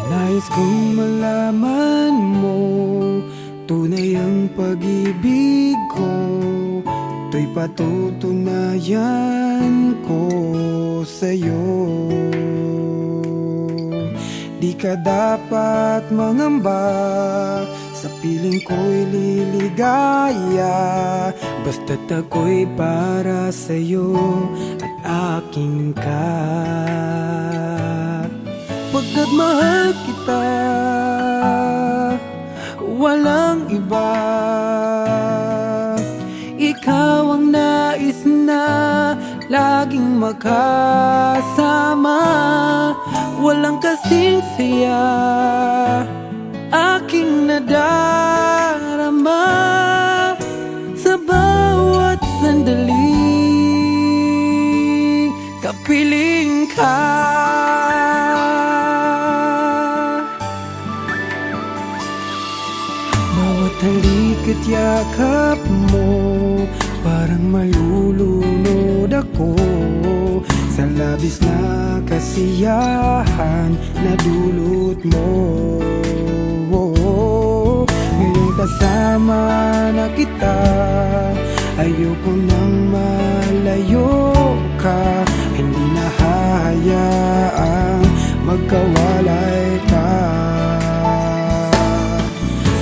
Nais kong malaman mo, tunay ang pag-ibig ko. Ito'y patutunayan ko sa'yo. Di ka dapat mangamba, sa piling ko'y liligaya. Basta't ako'y para sa'yo at aking ka. Pagkat mahal kita, walang iba. Ikaw ang nais na laging makasama. Walang kasing saya aking nadarama sa bawat sandaling kapiling ka. Bawat halik at yakap mo, parang malulunod ako sa labis na kasiyahan na dulot mo. Ngayong kasama na kita, ayoko nang malayo ka. Hindi na hayaang magkawalay pa.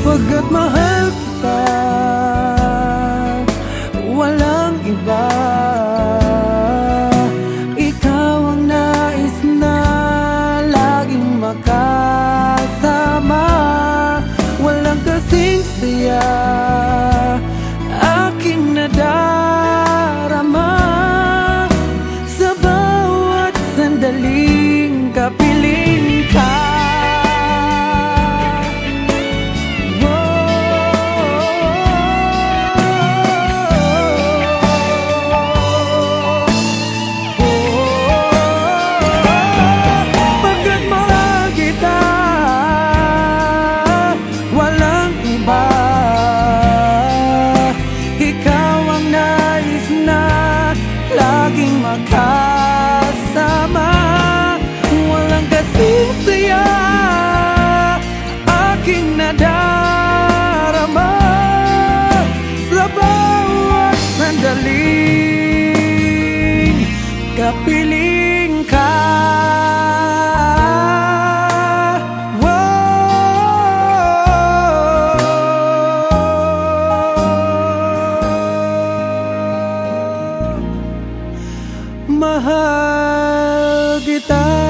Pagkat mahal kita, walang iba. Ikaw ang nais na laging makasama. Walang kasing saya aking nadarama sa bawat sandaling kapiling ka. Laging makasama, walang kasing saya aking nadarama sa bawat sandaling kapiling ka. Mahal kita.